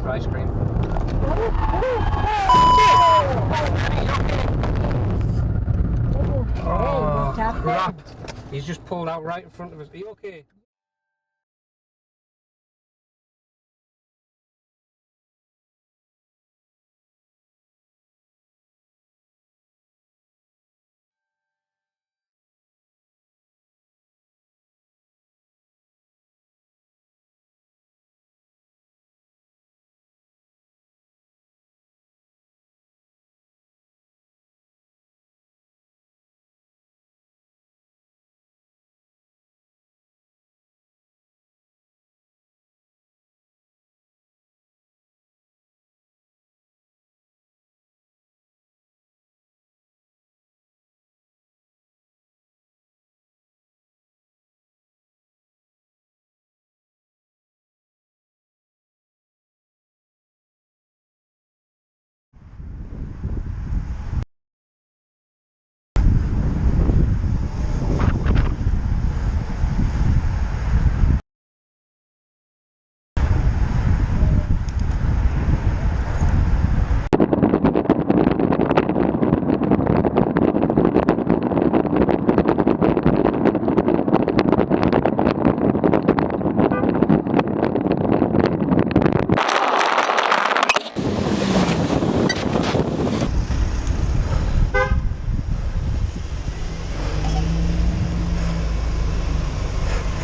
for ice cream. Oh, crap. He's just pulled out right in front of us. Are you okay?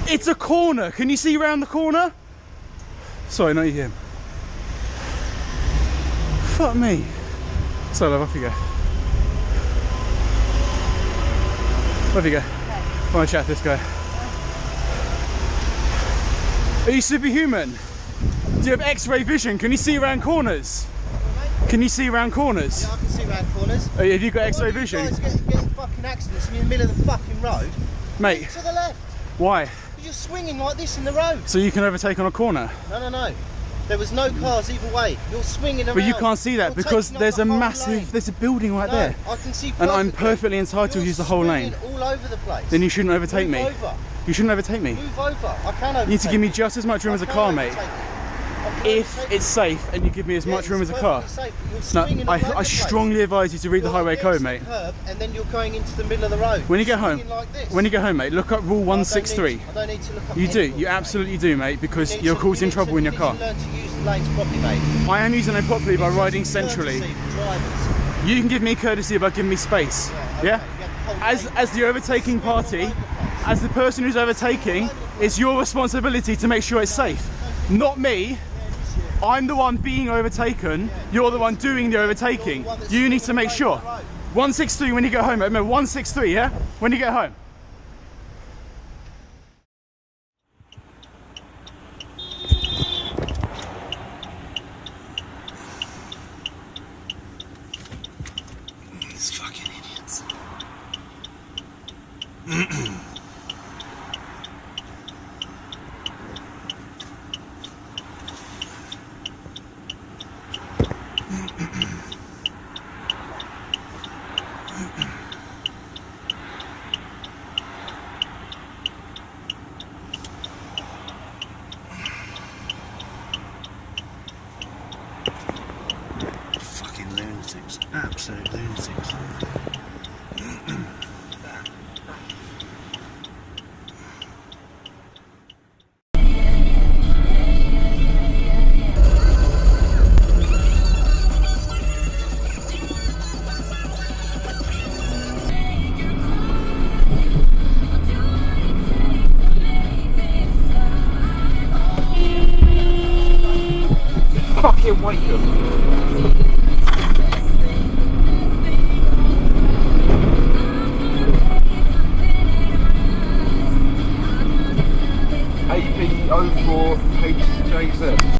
It's a corner. Can you see around the corner? Sorry, not you him. Fuck me. So love, off you go. Off you go. I want to chat to this guy. Are you superhuman? Do you have X-ray vision? Can you see around corners? Can you see around corners? Yeah, I can see around corners. Oh, have you got X-ray vision? You guys getting fucking accidents and you're in the middle of the fucking road. Mate. To the left. Why? You're swinging like this in the road. So you can overtake on a corner? No. There was no cars either way. You're swinging around. But you can't see that because there's a massive, there's a building right there. I can see and I'm perfectly entitled to use the whole lane. All over the place. Then you shouldn't overtake me. Move over. You shouldn't overtake me. Move over. I can overtake. You need to give me just as much room as a car, mate. If it's safe and you give me as much room as a car. No, I strongly advise you to read the highway code, mate. And then you're going into the middle of the road. When you get home, mate, look up rule 163. I don't need to look up. You do, you absolutely do, mate, because you're causing trouble in your car. You learn to use the lanes properly, mate. I am using them properly by riding centrally. You can give me courtesy by giving me space. Yeah? As the overtaking party, as the person who's overtaking, it's your responsibility to make sure it's safe. Not me. I'm the one being overtaken, you're the one doing the overtaking. You need to make sure. 163 when you get home, remember 163, yeah? When you get home. These fucking idiots. Fucking lunatics, absolute lunatics. Fucking wake up. AP04 HJZ.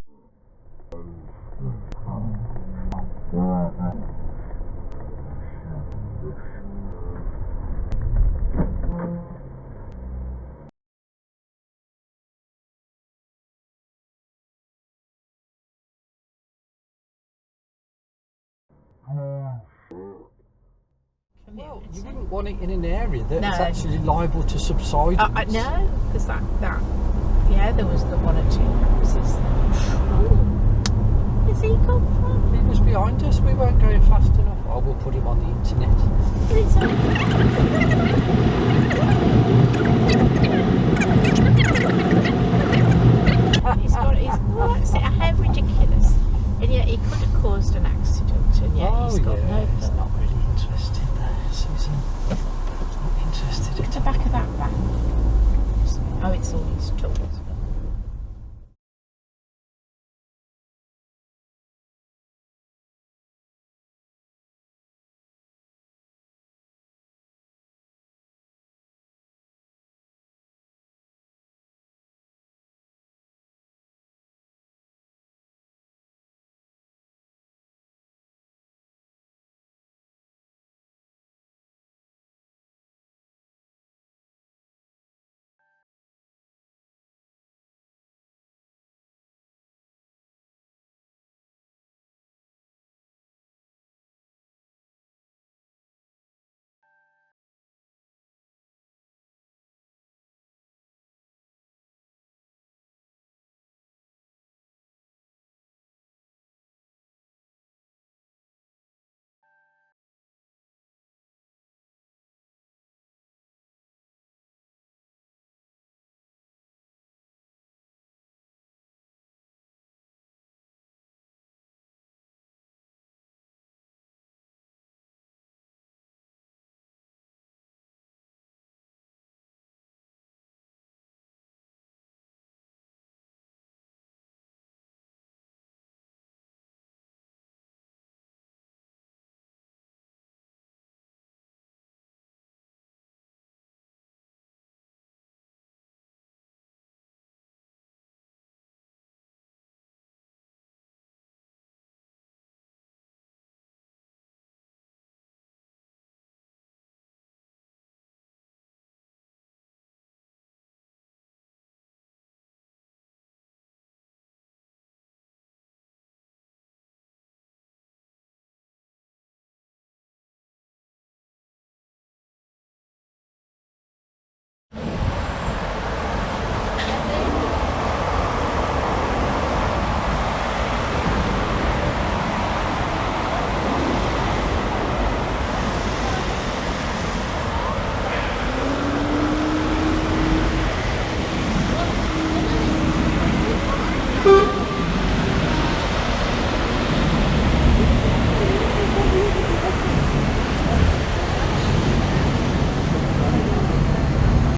Well, you wouldn't want it in an area that's actually liable to subside. No, because that, yeah, there was the one or two houses. we weren't going fast enough. Oh, we'll put him on the internet. How ridiculous. And yet he could have caused an accident, and yet he's got no.